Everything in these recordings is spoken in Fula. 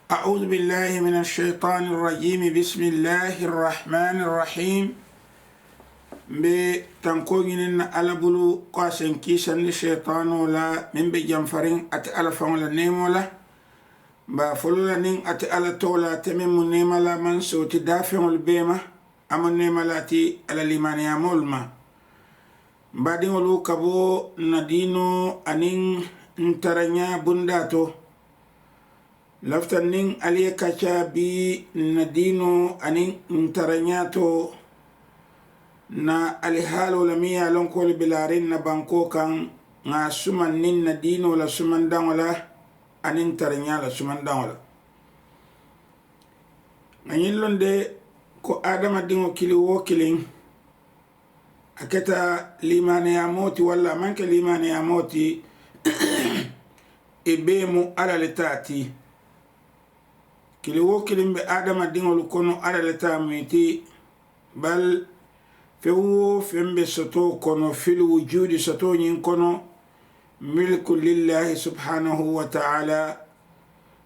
أعوذ بالله من الشيطان الرجيم بسم الله الرحمن الرحيم بتنقوين على بلو قاسن كيسن الشيطان ولا من بجنفرين أت على فعل نيم ولا بفلول نين أت على تولا تمم نيم لا من صوت دافع البيمة أم نيم لا تي على لمن يعمل ما بعدين ولو كبو ندينو أنين انترنيا بنداتو laftanin aliye kacha bi nadino anin ntaranyato na alihalo lamia lonkol bilarin na banko kan nga suman nin nadino la suman dangola anin taranya la suman dangola ngayin londe ko adama dingo kili wo kilin aketa limane ya moti wala manke limane ya moti ibemu ala letati kili wo kilin be adama dingol kono ala leta miti bal fewo fembe soto kono fil wujudi soto nyin kono milku lillahi subhanahu wa ta'ala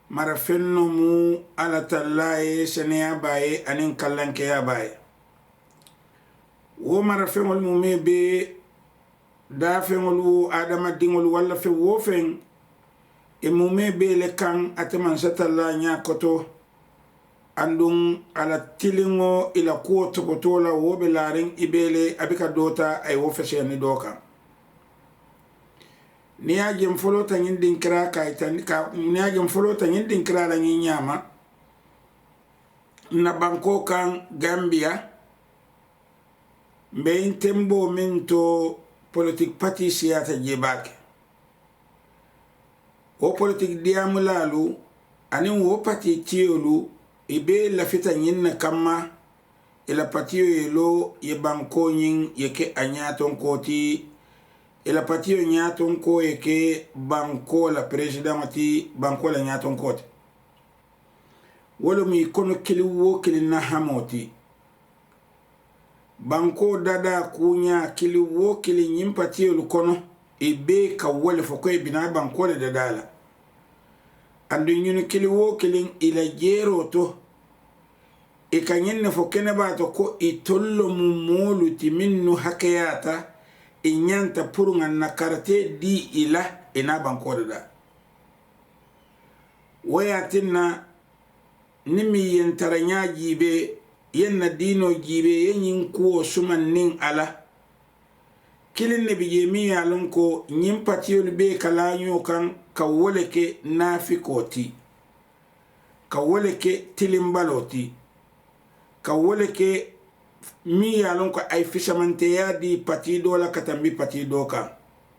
marafenno mu ala tallaye sene baye anin kallanke ya baye wo marafengol mu mebe da fengol wo adama dingol wala fe wo feng e mume bele kan ataman satalla nya koto andung ala tilingo ila ko tokotola wo be larin ibele abika dota ay wo fese ni doka ni ajem folo tanin din kra kay tan ka ni ajem folo tanin din kra la ni nyama na banko kan Gambia mbe tembo minto politique party siyata jebake wo politique diamulalu anin wo parti tiolu ibe lafita nyinna kama ila patio yelo ye banko nyin yeke anyaton koti ila patio nyaton ko yeke banko la presidenti banko la nyaton koti wolo mi kono kili wo kili na hamoti banko dada kunya kili wo kili nyim patio lu kono ibe ka wole foko e bina banko le dadala andu nyunu kili wo kilin ila jero to e kanyenne fo kene ba to ko itollo mumulu timinnu hakayata e nyanta purunga na karte di ila ina banko da waya tinna nimi yentaranya jibe yenna dino jibe yenyin ko suman nin ala kilin ne biye mi yalon ko nyim patiyol be kalanyo kan kawole ke nafikoti kawole ke tilimbaloti kawole ke mi yalon ko ay fishamante ya di patido la katambi patido kan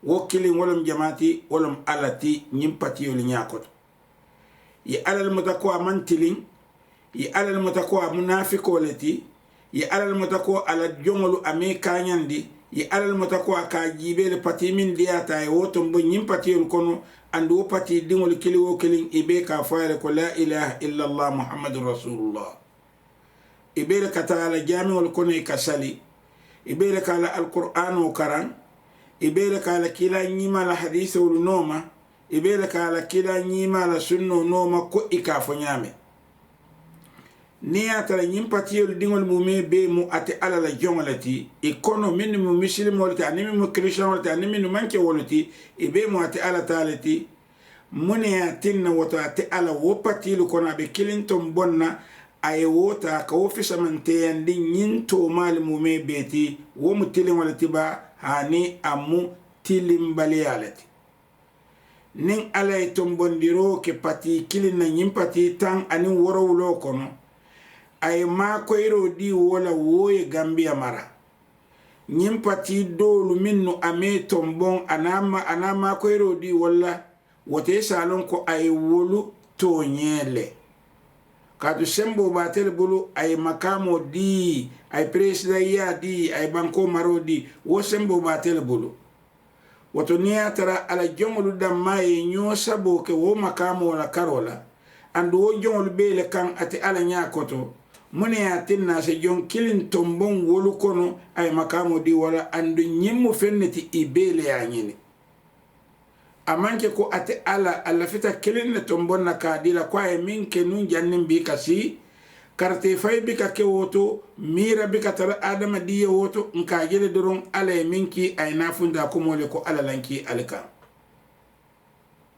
wo kilin wolum jamati wolum alati nyim patiyol nyakot yi alal mutako amantilin yi alal mutako munafikoleti yi alal mutako ala jongolu ame kanyandi yi alal mutako aka jibele pati min diata e wotom bo nyim patiyol kono andu pati dingol kili wo kilin ibe ka faare ko la ilaha illa allah muhammadur rasulullah ibe ka taala jami'ul kono ka sali ibe ka la alquran o karan ibe ka la kila nyima la hadithul noma ibe ka la kila nyima la sunno noma ko ikafo nyame ni atala nyim patiyol dingol mume be mu ate ala la jongolati ikono min mu muslim wolati ani mu christian wolati ani min manke wolati ibe mu ate ala talati mune atinna wata ate ala wo patilu kono be kilinton bonna ay wota ka wo fisamante yandi nyinto mal mume beti wo mutilin wolati ba hani amu tilim baliyalati nin ala tombondiro ke pati kilin na nyim pati tan ani woro wulo kono ay ma koyro di wala woye Gambia mara nyim pati dolu minnu ame tombon anama koyro di wala wote salon ko ay wolu to nyele kadu sembo batel bulu ay makamo di ay president ya di ay banko maro di wo sembo batel bulu woto niatara ala jongolu damma e nyosa bo ke wo makamo la karola andu wo jongolu bele kan ate ala nyakoto mune ya tinna se jon kilin tombon wolu kono ay makamo di wala andu nyimmu fenneti ibele ya nyini amanke ko ate ala fita kilin ne tombon na kadila kwa e min ke nun jannin bi kasi karte fay bi ka ke woto mira bi ka tara adama diye woto nka gele doron ala e minki ay nafunda ko mole ko ala lanki alka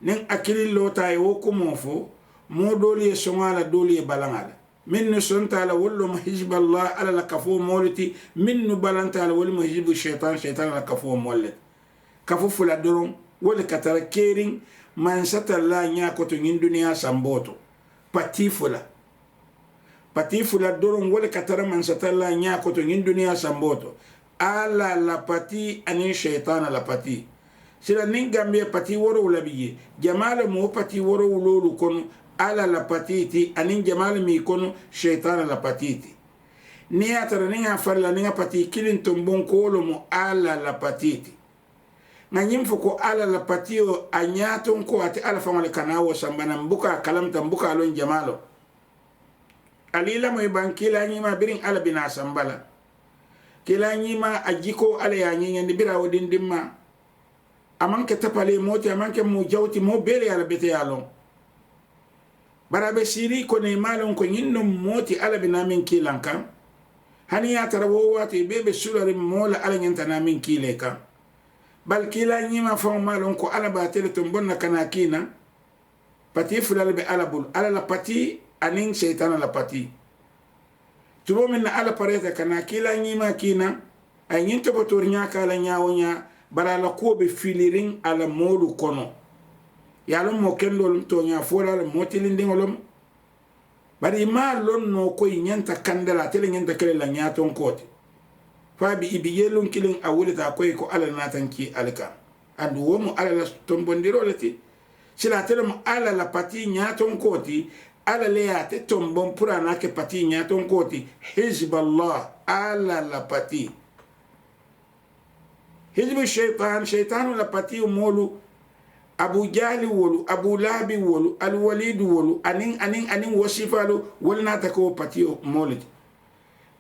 nen akili lota e wo ko mofo mo doli e songala doli e balangala min no sonta la wollo mo hizballah ala la kafo moliti min no balanta la wollo mo hizbu shaytan la kafo molle kafo fula doron wole katara kering man satalla nya ko to ngin duniya samboto pati fula doron wole katara man satalla nya ko to ngin duniya samboto ala la pati ani shaytan la pati sila nin gambia pati woro wala biye jamala mo pati woro wulolu kono ala la patiti anin jamala mi kono shaytan la patiti ni atara ninga farla ninga pati kilin tombon ko mo ala la patiti nganyim foko ala la patio anyaton ko ati ala famale kanawo sambana mbuka kalamta mbuka lon jamalo alila mo bankila nyima birin ala bina sambala kila nyima ajiko ala ya nyinya ni bira wodin dimma amanke tapale moti amanke mo jawti mo bele ala bete yalon barabe siri ko ne malon ko nyinno moti ala bina min kilankan hani ya tarawo wati bebe sulare mola ala nyanta na min kileka bal kila nyima fon malon ko ala batele to bonna kana kina pati fulal be ala bul ala la pati anin shaytan la pati tubo min ala pareta kana kila nyima kina ay nyinto botor nya kala nyawonya barala ko be filirin ala molu kono yalo mo kendol to nya fola la motilindi ngolom bari ma lon no ko nyanta kandala tele nyanta kele la nyaton koti fabi ibiyelun kilin awulita koy ko ala natanki alka andu womo ala la tombondiro lati sila telem ala la pati nyaton koti ala le ate tombon purana ke pati nyaton koti hizballah ala la pati hizbu shaytan la pati molu abu jahli wolu abu lahabi wolu al walid wolu anin wasifalu wolna ta ko pati molid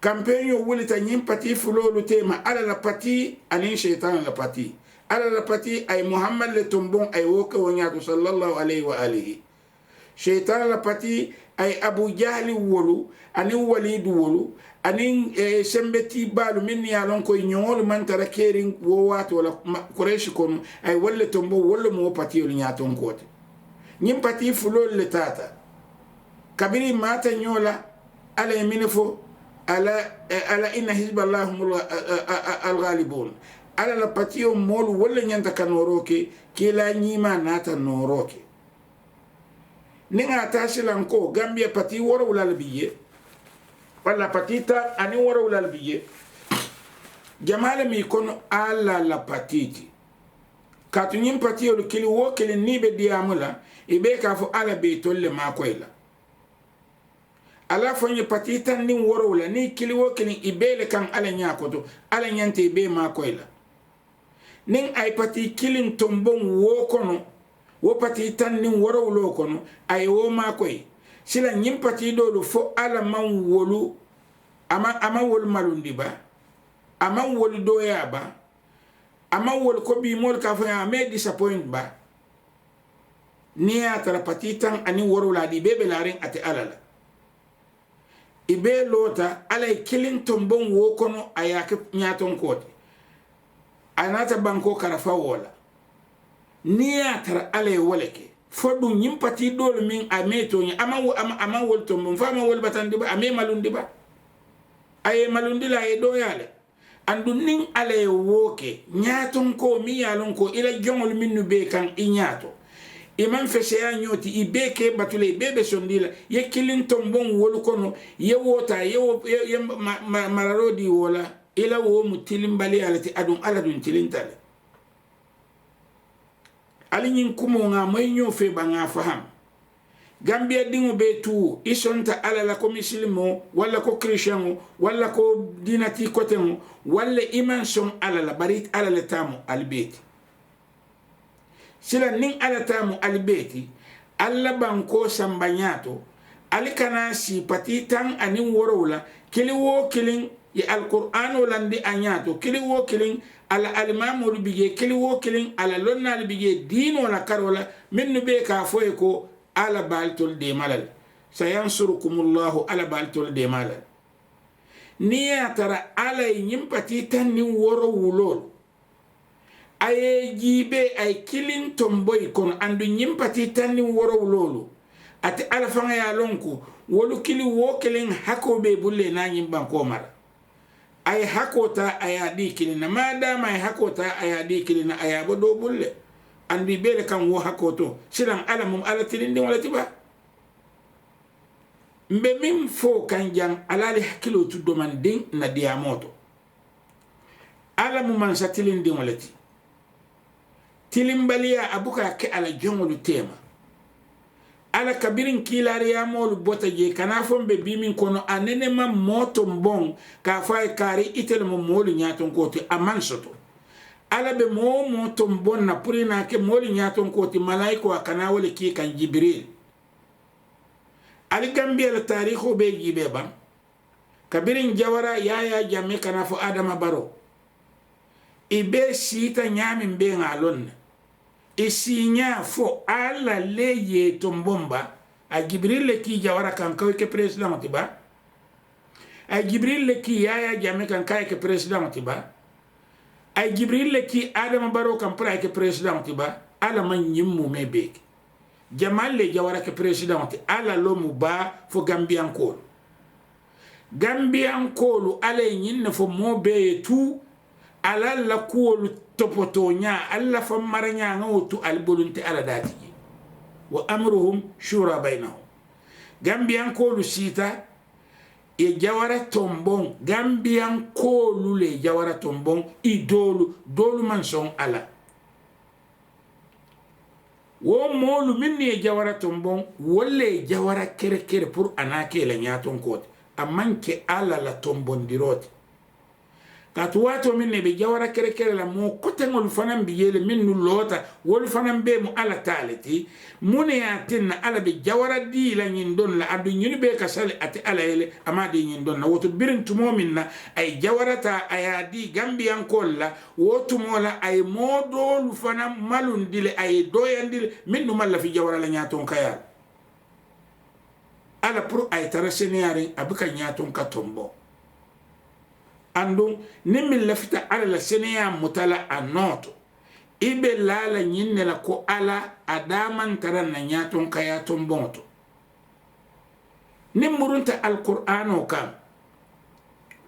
kampenyo wulita nyim pati fulolu tema ala la pati anin shaytan la pati ala la pati ay muhammad le tombon ay woka wonyatu sallallahu alayhi wa alihi shaytan la pati ay abu jahli wolu anin walid wolu anin sembeti balu min ya lon koy nyol man tara kering wo wato wala quraish kon ay wolle tombo wolle mo pati yol nyaton kote nyim pati fulolu le tata kabiri mata nyola ala minfo ala inna hizballah al-ghalibun ala la patio mol wala nyanta kanoroke kila nyima nata noroke ninga tashilan ko gambia pati woro wala biye wala patita ani woro wala biye jamala mi kono ala la patiti katunyim patio kili wo kili nibe diamula ibe ka fu ala be tolle makoyla ala fonye patita ni woro wala ni kiliwo kini ibele kan ala nyakoto ala nyante ibe makoyla nin ay pati kilin tombon wo kono wo patita ni woro wolo kono ay wo makoy sila nyim pati dolu fo ala man wolu ama wol malundi ba ama wol doya ba ama wol ko bi mol ka fa me disappoint ba ni atara patita ani woro la di bebe larin ate alala ibe lota alay kilin tombon wo kono ayake nyaton koti anata banko karafa wola ni atara alay woleke fodu nyimpati dol min ameto nya ama wol tombon fama wol batandi ba ame malundi ba ay malundi la e do yale andu nin alay woke nyaton ko mi yalon ko ila jongol minnu be kan inyato imam fesea nyoti ibeke batule bebe sondila ye kilin tombon wolu kono ye wota ye mararodi wola ila wo mutilim bali alati adun aladun tilintale alinyin kumo nga moynyo fe banga faham gambia dingo be tu isonta ala la ko muslimo wala ko christiano wala ko dinati kotemo wala iman son ala la barit ala la tamu albeti sila nin ala tamu albeti alla banko sambanyato alikana si patitan anin worowla kili wo kilin ya alquran landi anyato kili wo kilin ala alimamolu bige kili wo kilin ala lonnal bige dino la karola minnu be ka foye ko ala baltol de malal sayansurukumullahu ala baltol de malal ni ya tara ala nyimpati tan ni woro wulol aye jibe ay kilin tomboy kon andu nyimpati tan ni woro wulolu ati ala fanga ya lonku wolu kili wo kilin hakobe bulle na nyimban ko mara ay hakota ayadi kilina madama ay hakota ayadi kilina ayabo do bulle andi bele kan wo hakoto silan ala mum ala tilindi wala tiba mbe min fo kan jang alali hakilo tuddo man din na diamoto ala mum man satilindi wala ti tilimbalia abuka ke ala jongolu tema ala kabirin kilari ya molu bota je kana fombe bimin kono anene ma moto mbong ka fay kari itel mo molu nyaton koti aman soto ala be mo moto mbon na purina ke molu nyaton koti malaiko akana wole ki kan jibril ali gambia la tarikho be jibe bam kabirin jawara yaya jamme kana fo adama baro ibe sita nyamin be ngalon isinya fo ala leye tombomba a jibril le ki jawara kan kawai ke president tiba a jibril le ki yaya jamme kan kay ke president tiba a jibril le ki adama baro kan pra ke president tiba ala man nyimmu mebe jamal le jawara ke president ala lo mu ba fo gambian ko ala nyinna fo mobe tu ala la kuolu topoto nya alla famara nya ngotu albolunte ala dati wa amruhum shura bainahum gambian ko sita e jawara tombon gambian ko le jawara tombon idolu dolu man son ala wo molu minni e jawara tombon wolle jawara kere kere pour anake la nyaton ko amanke ala la tombon diroti katuwato minne be jawara kere kere la mo kotengol fanan biyele minnu lota wol fanan be mu ala taleti mune ya tinna ala be jawara di la nyindon la adu nyini be kasale ati ala ele amade nyindon na woto birin tumo minna ay jawarata ayadi gambian kolla woto mola ay modol fanan malun dile ay doyandile minnu malla fi jawara la nyaton kaya ala pour ay taraseniare abuka nyaton ka tombo andum nimmin lafita ala la seneya mutala anoto ibe lala nyinne la ko ala adaman taran na nyaton kayaton bonto nimmurunta alqur'ano kan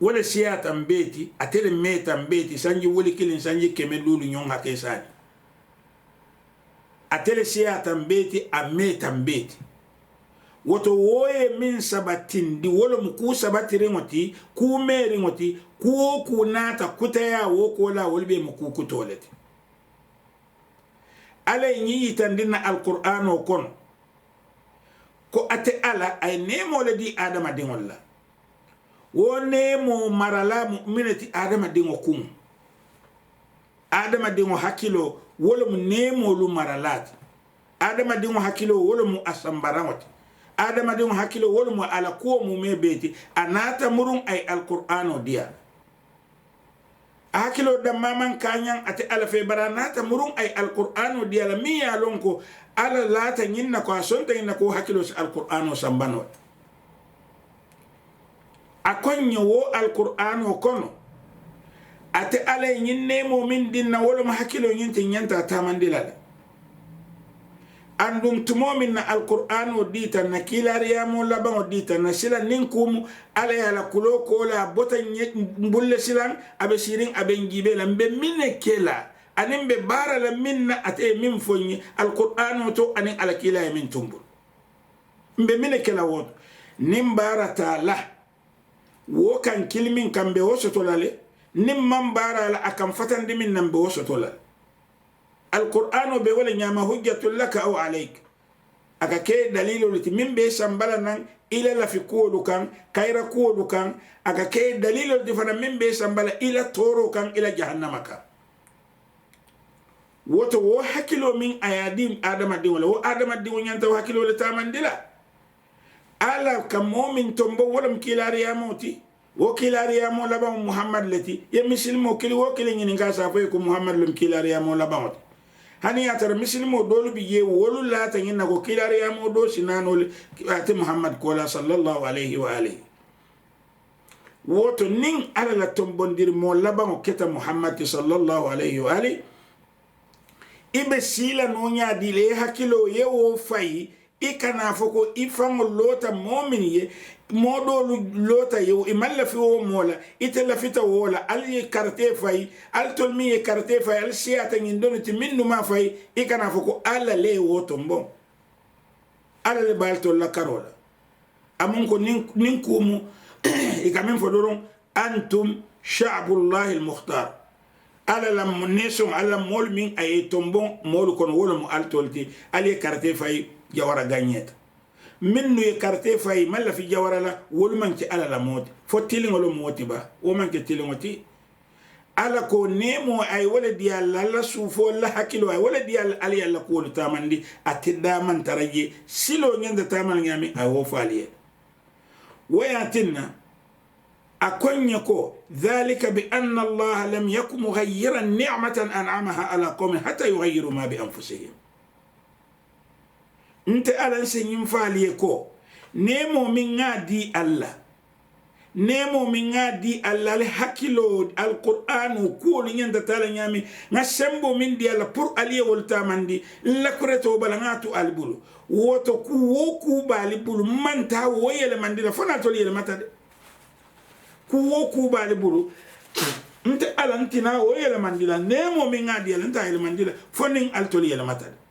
wala siyatan beti atele metan beti sanji woli kilin sanji keme lulu nyon hakesani atele siyatan beti a metan beti woto woye min sabatin di wolo mu ku sabatire ngoti ku meri ngoti ku nata kutaya wo ko la wolbe mu ku kutolete ala yi tandina alqur'ano kon ko ate ala ay nemo le di adama dingolla wo nemo marala mu'minati adama dingo kum adama dingo hakilo wolo mu nemo lu maralat adama dingo hakilo wolo mu asambarawati adama de hakilo wol mo ala ko mu mebeti anata murun ay alqur'ano dia hakilo da maman kanyan ati ala fe baranata murun ay alqur'ano dia la mi ya lonko ala lata nyinna ko asonta nyinna ko hakilo si alqur'ano sambano akonyo wo alqur'ano kono ati ala nyinne mo min dinna wol mo hakilo nyinti nyanta tamandilala andum tumomin na alquran o dita na kilariya mo laban o dita na sila ninkum ala yala kulo kola bota mbulle silan abe sirin abe ngibe la mbe minne kela anin be bara la minna ate min fonyi alquran to anin ala kila min tumbul mbe minne kela won nim barata la wo kan kilmin kambe wosoto lale nim man bara la akam fatande min nambe wosoto lale القرآن بيقول نعم حجة لك أو عليك أكاكي دليل التي من بيسان بلنا إلى لفي كولو كان كايرا كولو كان أكاكي دليل التي فانا من بيسان بلنا إلى تورو كان إلى جهنم كان وتو حكيلو من أياديم آدم الدين ولا آدم الدين ينتو حكيلو لتامن دلا ألا كمؤمن تنبو ولم كيلاري يموتي وكيلاري يا مولا بام محمد التي يمسلم وكيل وكيل ينكا سافيكم محمد لم كيلاري يا مولا بام hani ya tar muslimo dolu biye wolu la ta yin ko kilare ya mo do sinano ati muhammad ko la sallallahu alayhi wa alihi woto nin ala la tombondir mo laba mo keta muhammad sallallahu alayhi wa alihi ibe sila no nya dile hakilo ye wo fay ikana foko ifamo lota mu'min ye modo lota ye imalla fi wo mola itella fita wola al ye karte fay al tolmi ye karte fay al siyata ngindon ti minnu ma fay ikana foko ala le woto mbon ala le balto la karola amun ko nin kumu ikamen fodoron antum sha'bullah al mukhtar ala la neson ala mol min ay tombon mol kon wala mu al tolti al ye karte fay jawara gagnet minnu ye karte fay malla fi jawara la wol man ci ala la moti fo tilingolo moti ba o man ke tilingoti ala ko nemo ay wala di alla la sufo la hakilo ay wala di alla ali alla ko tamandi atida man taraje silo nyanda tamal ngami ay wo faliye wayatinna akonya ko dhalika bi anna allah lam yakum mughayyiran ni'matan an'amaha ala qaumin hatta yughayyiru ma bi anfusihim nte alan senyin faliye ko nemo min ngadi Allah nemo min ngadi Allah al hakilo al qur'anu ko nyanda tala nyami nga sembo min di Allah pour aliye wolta mandi la kureto balangatu albulu woto ku woku bali bulu manta woyele mandi la fona to yele mata de ku woku bali bulu nte alan tina woyele mandi la nemo min ngadi Allah nta yele mandi la fonin al to yele mata de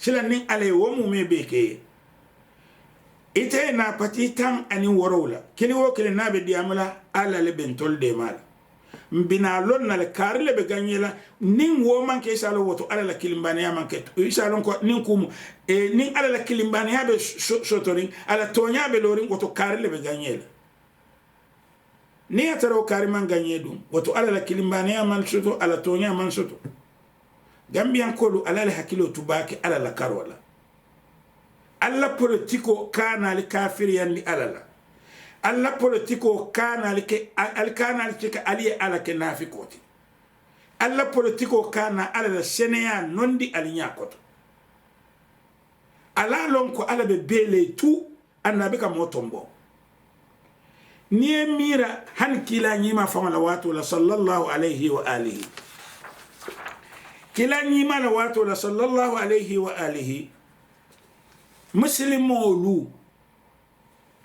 sila nin ale wo mu me beke ite na pati tan ani worola kili wo kili na be diamula ala le bentol de mal mbina lon na le kar le be ganyela nin wo man ke salo woto ala la kilimbane ya man ke isalo ko nin kum nin ala la kilimbane ya be sotorin ala tonya be lorin woto kar le be ganyela ni ataro kar man ganyedum woto ala la kilimbane ya man soto ala tonya man soto gambian kolu ala le hakilo tubaki ala la karola alla politiko kana li kafiriyan li alala alla politiko kana li ke al kana li ke ali ala ke nafikoti alla politiko kana ala la seneya nondi ali nyakoto ala lonko ala be bele tu annabi ka motombo ni mira han kila nyima fama la watu la sallallahu alayhi wa alihi kila nyima la watu la sallallahu alayhi wa alihi muslimolu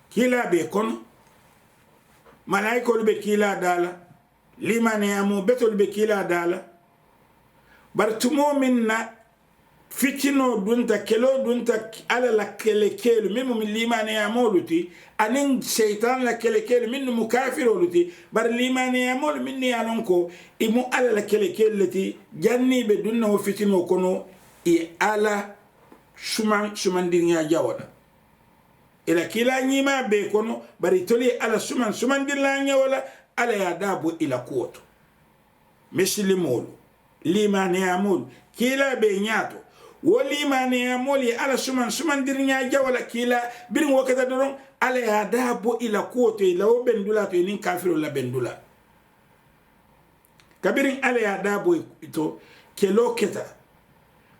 kila be kono malaikolu be kila dala limane amu betol be kila dala bartumo minna fitino dunta kelo dunta ala la kelekelu mimu limane amoluti anin shaytan la kelekelu minnu mukafiroluti bar limane amol minni anonko imu ala la kelekelati janni be dunna o fitino kono e ala suman dirnya jawada ila kila nyima be kono bari toli ala suman dirnya wala ala ya dabo ila kuoto muslimolu limane amol kila be nyato woli mane amoli ala suman dirnya jawala kila birin wakata doron ala ya dabo ila kuoto ila o bendula to nin kafiru la bendula kabirin ala ya dabo ito kelo keta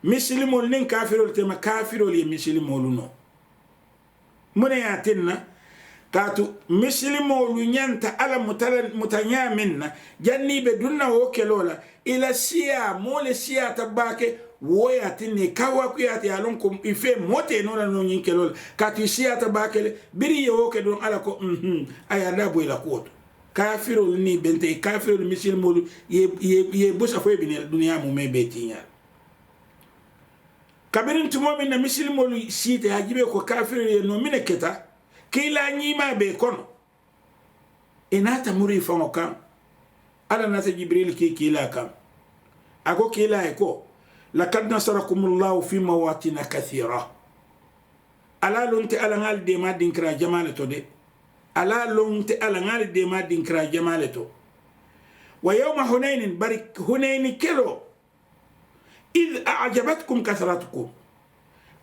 muslimol nin kafirol tema kafirol ye muslimolu no mune ya tinna katu muslimolu nyanta ala mutanyaminna janni be dunna wo kelola ila siya mole siya tabake woya tinne kawa ku yati alon ko ife mote no la no nyin kelola katu siya tabake biri ye wo ke don ala ko aya da bo ila ko kafirol ni bente kafirol muslimolu ye bosa fo be ne dunya mu me be tinya kabirin tumo min na muslimolu site hajibe ko kafir ye no mine keta kila nyima be kono inata muri famo kam ala nata jibril ki kila kam ako kila ko laqad nasarakumullahu fi mawatin kathira ala lunti ala ngal de ma dinkra jamaleto de ala lunti ala ngal de ma dinkra jamaleto wa yawma hunain barik hunain kelo إذ أعجبتكم كثرتكم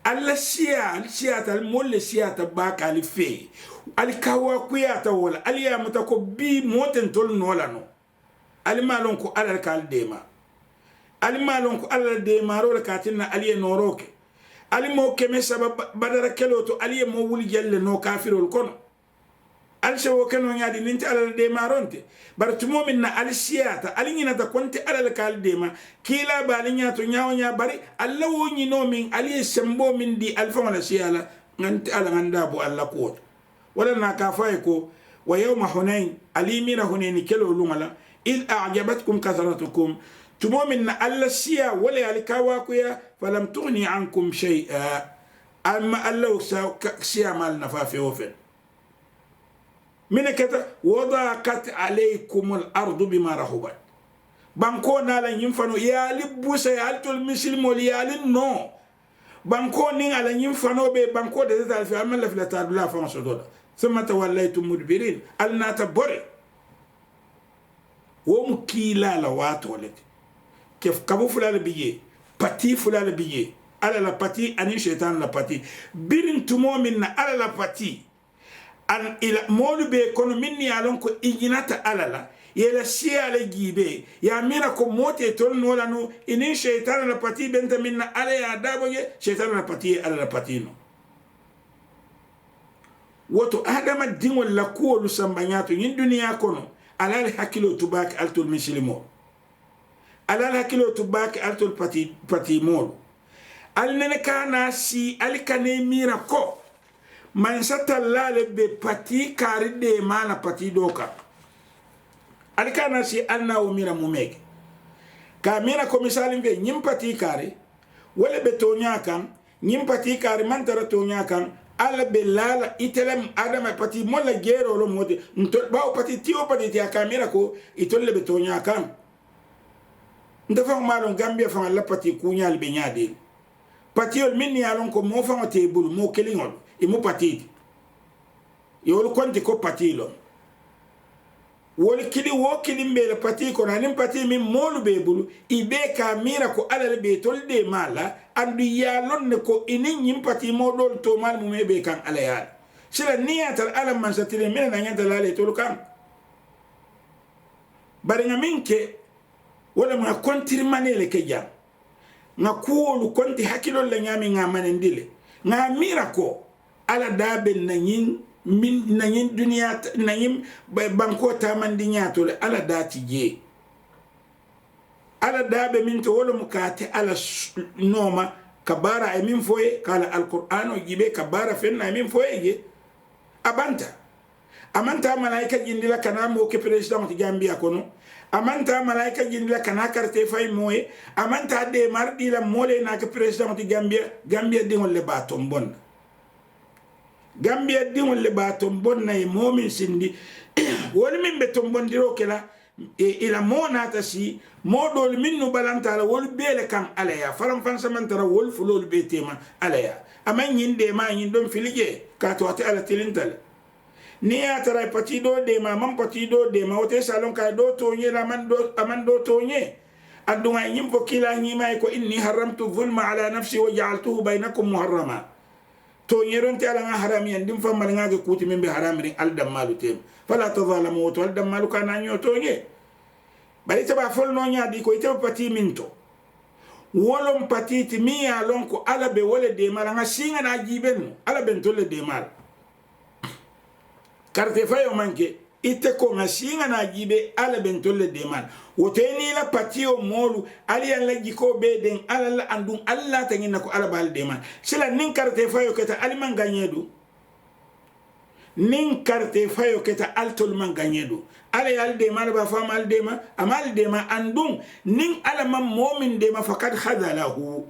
alla siya tal molle siya ta ba kalife al kawa kuyata wala al ya mata ko bi moten tol nola no al malon ko alal kal dema al malon ko alal dema ro katina al ye noroke al mo keme sabab badara keloto al ye mo wuli jelle no kafirol kono al shawo kano nyaadi ninti alal dema ronte bar tumo min na al siyata al nyina ta konti alal kal dema kila ba al nyato nyaaw nya bari alla woni no min al ye sembo min di al fama la siyala nganti ala nganda bu alla ko wala na ka fay ko wa yawma hunain alimira hunain kelo lumala id a'jabatkum kathratukum tumo min na al siya wala al kawakuya falam tughni ankum shay'a amma alla siya mal nafafi ofel من كذا وضاقت عليكم الأرض بما رحبت بانكو نالا ينفنو يالي بوسا يالتو المسلم وليالي نو بانكو نين على ينفنو بي بانكو دي تتعال في عمل في لتعال الله فانسو دولا ثم توليتم مدبرين ألنا تبوري ومكيلا لوات ولد كيف كبو فلال بيجي باتي فلال بيجي على لا باتي أني شيطان لا باتي بيرن تمو من على لا باتي an ila molu be kono minni alon ko iginata alala yela siala gibe ya mira ko mote tol nola no inin shaytan la pati benta minna ala ya daboye shaytan la pati ala la patino woto adama dingol la ko lu sambanyato yin duniya kono ala hakilo tubak altul mislimo ala hakilo tubak altul pati mol al nene kana si al kane mira ko man satallale be pati kari de mana pati doka alikana si anna o mira mumeke ka mira ko misali be nyim pati kari wala be tonya kan nyim pati kari man tara tonya kan ala be lala itelem adama pati mola gero lo modi ba pati tio pati ti kamera ko itolle be tonya kan ndafa malon gambia fa la pati kunyal be nyaade pati ol minni alon ko mo fa tebul mo kelingol imu patiti yolu konti ko patilo wol kili wo kili mbele pati ko nanim pati min molu be bulu ibe ka mira ko alal be tolde mala andu yalon ne ko inin yim pati modol to mal mu mebe kan alayal sila niyatal alam man satire min na nyanta lale tol kan bari ngaminke wala ma kontir manele ke jam nga kuolu konti hakilo la nyami nga manendile nga mira ko ala dabe nanyin min nanyin dunia nanyin banko tamandi nyato ala dati je ala dabe min to wala mukate ala noma kabara e min foye kala alqur'ano jibe kabara fenna min foye je abanta amanta malaika jindila kana mo ke president ti gambia kono amanta malaika jindila kana karte fay moye amanta de mardi la mole na ke president ti gambia dingol le batom bon gambia dingol le batom bon nay momin sindi woni min be tom bondiro kala ila mona tasi modol minnu balanta la wol bele kan alaya faram fansa man tara wol fulol be tema alaya aman yinde ma yin don filige ka to ata ala tilintal ni ya tara pati do de ma man pati do de ma wote salon ka do to nye la man do aman do to nye adunga yim fo kila nyi may ko inni haramtu dhulma ala nafsi wa ja'altuhu bainakum muharrama to nyeron te ala nga haram yan dim famal nga ke kuti membe haram ring al damalu tem fala tadhalamu to al damalu kana nyo to nye bari taba fol no nya di ko ite pati minto wolom pati ti mi ya lon ko ala be wole de mala nga singa na jiben ala ben to le de mal karte fayo manke ite ko nga singa na jibe ala ben to le de mal woteni la pati o molu ali alla jiko be den ala la andun alla tangina ko ala bal de mal sila nin karte fayo keta ali man ganyedu nin karte fayo keta altol man ganyedu ala yal de mal ba fam al de ma amal de ma andun nin ala man momin de ma fakad khadalahu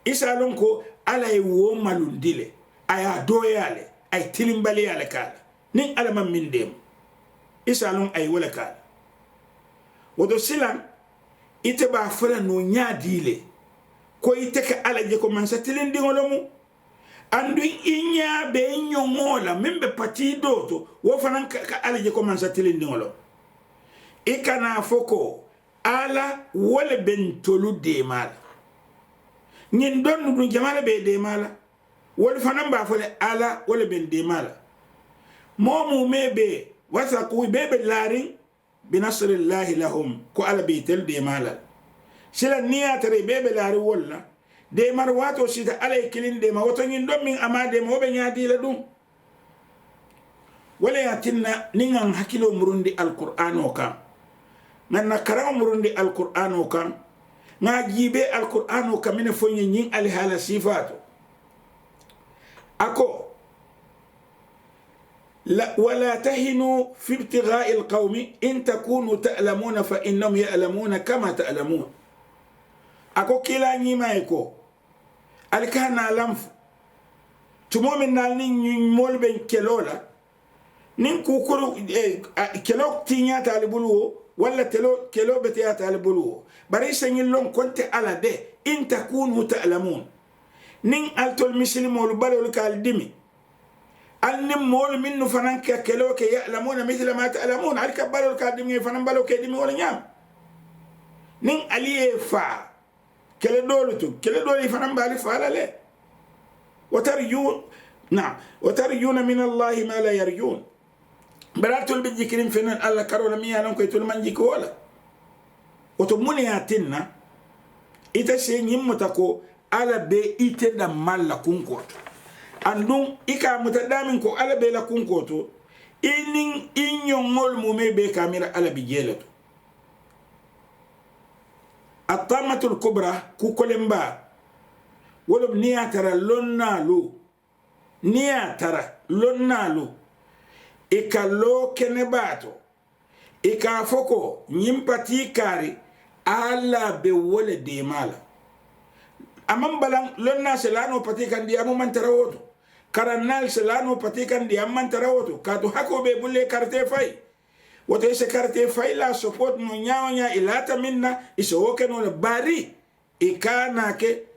isalon ko ala e wo malundile aya doyale ay tilimbali ala kala nin ala man min dem isalon ay wala kala wodo silan ite ba fara no nyaadile ko ite ka ala je ko man satilin dingolomu andu inya be nyongola membe pati doto wo fanan ka ala je ko man satilin dingolo ikana foko ala wala bentolu de mal nyin don du jamala be de mala wol fanan ba fole ala wala ben de mala momu mebe wasa ku bebe larin bi nasrillahi lahum ko ala betel de mala sila niya tare bebe larin wala de mar wato sita ala kilin de ma wato nyin dom min amade mo be nyaadi la dum wala yatinna ningan hakilo murundi alquran o kam nanna karam murundi alquran o kam nga jibe alquran o kam ne fonye nyin alhala sifatu ako لا ولا تهنوا في ابتغاء القوم إن تكونوا تألمون فإنهم يألمون كما تألمون أكو كلا نيما يكو ألكانا لنف تمو من نالين مول بين كيلولا نين كوكرو كيلو تينيا تالبولو ولا كيلو بتيا تالبولو بريسا نيلون كنت على ده إن تكونوا تألمون نين ألتو المسلم والبالو الكالدمي أن مول منه فنان كلو كي يعلمون مثل ما تعلمون على كبالو الكادمي فنان بالو كيدمي ولا نيام نين عليه فا كلا دولتو كلا دولي فنان بالي فعلا له وترجون نعم وترجون من الله ما لا يرجون براتول بيجيكرين فنان الله كرولا ميا لون كيتول منجيك ولا وتموني هاتنا إتشين يمتكو على بي إتدا مالا كونكوتو andun ika mutadamin ko ala be la kunkoto inin inyongol mume be kamera ala bijelato atamatul kubra ku kolemba wolob niya tara lonnalu ika lo kenebato ika foko nyimpati kari ala be wole de mala amam balang lonna selano patikan dia man tarawoto karanal selano patikan dia man tarawoto katu hako be bulle karte fay wote se karte fay la support no nyaawnya ilata minna isowoke no bari ikana ke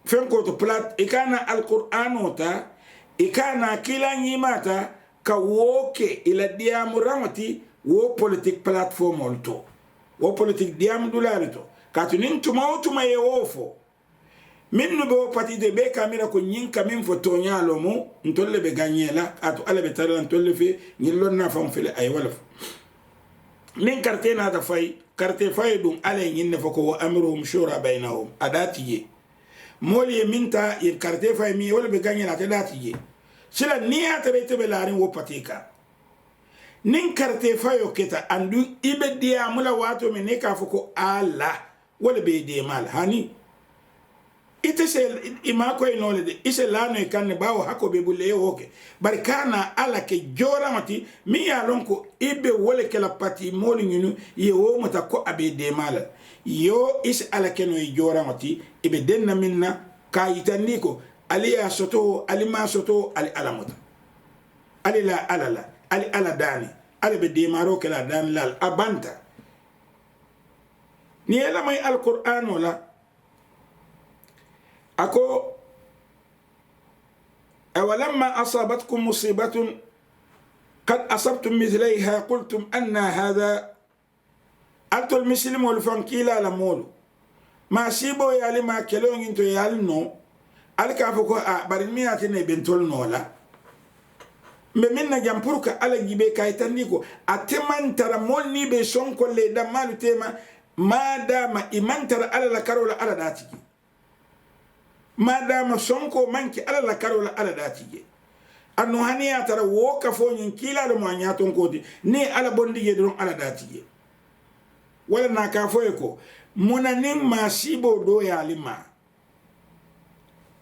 fenko to plat ikana alquran ota ikana kila nyimata ka woke ila dia muramati wo politique platform olto wo politique diam dularito katu nin tuma ye wofo minnu be pati de be kamera ko nyin kamin fo tonya lomo ntolle be ganyela atu ala be tara ntolle fe nyillon na fam fele ay wala nin carte na da fay carte fay dum ala nyin ne fako wa amruhum shura bainahum adati ye moli minta ye carte fay mi wala be ganyela ta dati ye sila niya tare te be larin wo patika nin carte fay o keta andu ibe dia mula wato me ne ka fako ala wala be de mal hani ite se ima ko inole de ise lano e kan bawo hako be bulle yoke bari kana ala ke jora mati mi ya lonko ibe wole ke la pati moli nyunu ye wo mata ko abe de mala yo is ala ke no jora mati ibe denna minna kayitani ko ali ya soto ali ma soto ali ala mota ali la alala ali ala dani ali be de maro ke la dan lal abanta ni ela mai alquran wala أكو أولما أصابتكم مصيبة قد أصبتم مثليها قلتم أن هذا أنتو المسلم والفنكيلا لمولو ما سيبو يالي ما كيلون انتو يالي نو ألكا فكو برمياتي بنتول نولا ممنا جامبوركا على جيبي كايتانيكو أتمن ترى مول نيبي سونكو اللي دمالو تيما ما دام إمان ترى على لكارولا على داتيكي madama sonko manki ala la karola ala datige anno haniya tara wo ka fo nyin kila do mo nyaton kodi ni ala bondige don ala datige wala na ka fo ko munanim masibo do ya lima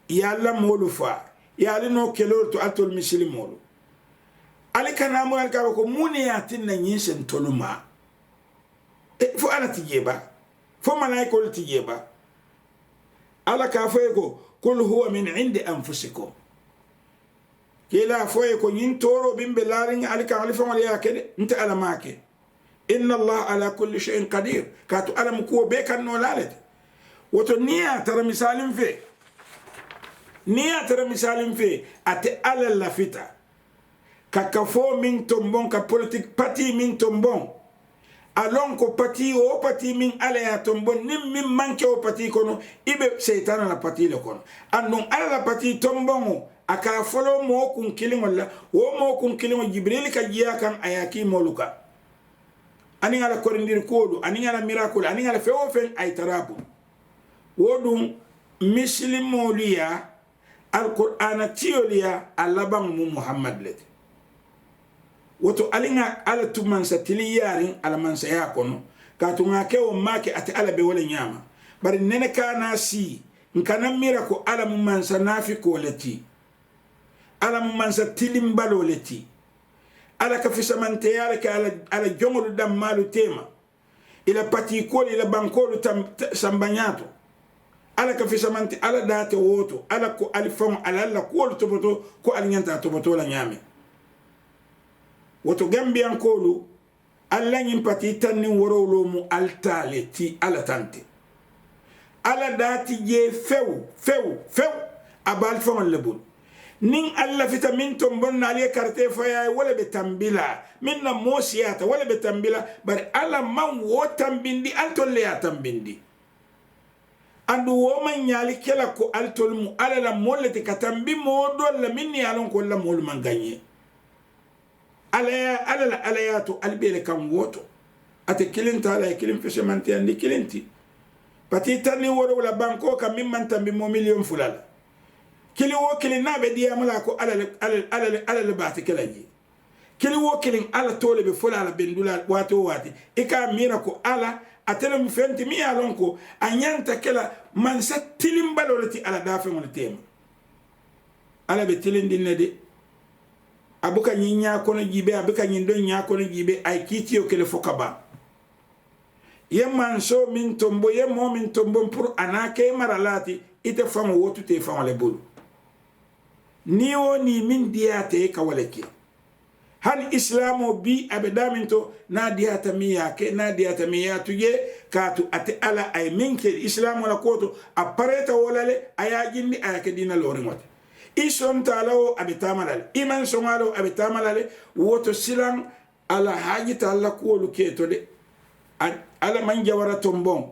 ya la molufa ya lino kelo to atol muslimolo ali kana mo ka ko muniya tinna nyin sen toluma fo ala tijeba fo malaiko tijeba ala ka foyeko kul huwa min indi anfusikum kila foyeko nyin toro bimbe laring alika alifa wala yakede nta ala make inna allah ala kulli shay'in qadir katu alam ko be kan no lalet woto niya tara misalim fe ate ala la fita ka kafo min tombon ka politique parti min tombon alon ko pati o pati min ala ya tombon nim min manke o pati kono ibe seytana la pati le kono andon ala la pati tombon aka folo mo kun kilin wala wo mo kun kilin jibril ka jiya kan ayaki moluka ani ala korindir kodu ani ala miracle ani ala fewo fen ay tarabu wodum muslimoliya alqur'ana tiyoliya alabang mu muhammad leti woto alinga ala tuman sa tiliyarin ala man sa ya kono ka tunga ke o make ati ala be wala nyama bari nene kana si nkana mira ko ala mu man sa nafi ko leti ala mu man sa tilimbalo leti ala ka fisamante ala ka ala jongolu dam malu tema ila pati ko ila bankolu sambanyato ala ka fisamante ala date woto ala ko alfon ala la ko to ko alinyanta to la nyame woto gambian kolu alla nyim pati tanni worowlo mu altale ti ala tante ala dati je few abal fon lebul nin alla vitamin ton bonna ali carte faya wala be tambila minna mosiyata wala be tambila bar ala man wo tambindi altol le tambindi andu wo man nyali kela ko altol mu ala la molleti katambi modo la minni alon ko la mol man gagné ala yato albele kam woto ate kilinta ala kilin fesemanti andi kilinti pati tani woro la banko kam mimman tambi mo million fulala kili wo kilin nabe diyamala ko ala bati kelaji kili wo kilin ala tole be fulala bendula wato wati ika mira ko ala atele mu fenti mi alon ko anyanta kela man sa tilimbalolati ala dafe mon tema ala be tilindinne de abuka nyinya kono jibe abuka nyindo nya kono jibe ay kitiyo kele fokaba yemman so min tombo yemmo min tombo pour anake maralati ite famo wotu te famo le bulu ni woni min diate ka waleke han islamo bi abedaminto na diata miyake na diata miyatu je katu ate ala ay minke islamo la koto apareta wolale ayajindi ayake dina loringote ison talawo abitamalale iman songalo abitamalale woto silang ala haji talla kuolu keto de ala man jawara tombon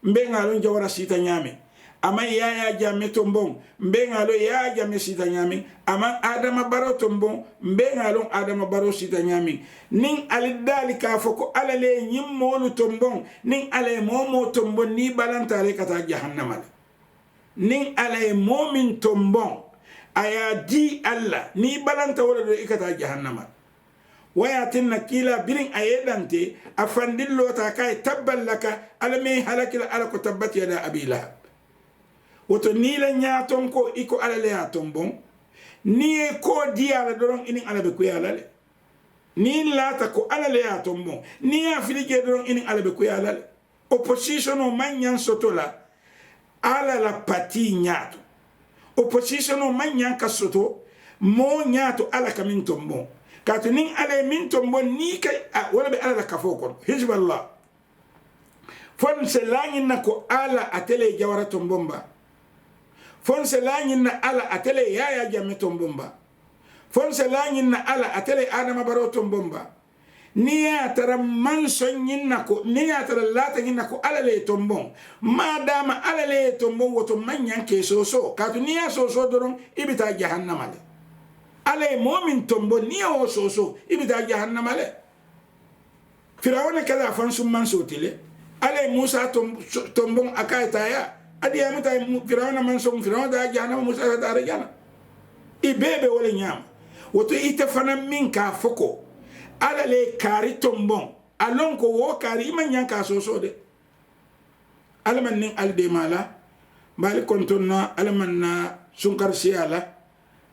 mbengalo jawara sita nyame ama yaya jamme tombon mbengalo yaya jamme sita nyame ama adama baro tombon mbengalo adama baro sita nyame nin alidali ka foko ala le nyimmolu tombon nin ala momo tombon ni balantale kata jahannama nin ala momin tombon aya di alla ni balanta wala do ikata jahannama waya tinna kila birin ayedante afandillo ta kay taballaka alami halakil ala ko tabbat yada abila woto ni la nyaton ko iko ala le aton bon ni ko di ala doron inin ala be ko yala le ni lata ko ala le aton bon ni afilike doron inin ala be ko yala le opposition o manyan sotola ala la pati nyato opposition o manyan kasoto mo nyato ala kamin tombo katu nin ala min tombo ni kay wala be ala kafo kon hizballah fon se langin na ko ala atele jawara tombomba fon se langin na ala atele yaya jamme tombomba fon se langin na ala atele adama baro tombomba ni ya tara manson yinna ko ni ya tara lata yinna ko ala le tombon madama ala le tombon woto manyan ke soso katu ni ya soso doron ibita jahannama le ala mu'min tombon ni ya soso ibita jahannama le firawna kala fansum man sotile ala musa tombon akayta ya adiya muta firawna man som firawna da jahannama musa da rajana ibebe wala nyam woto ite fana min ka foko ala le kari tombon alon ko wo kari man yanka soso de alman nin alde mala bali kontonna alman na sunkar siala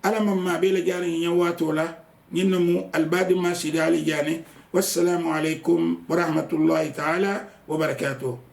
alaman ma bela jani nyawato la nyinmu albadi ma sidali jani wassalamu alaikum wa rahmatullahi ta'ala wa barakatuh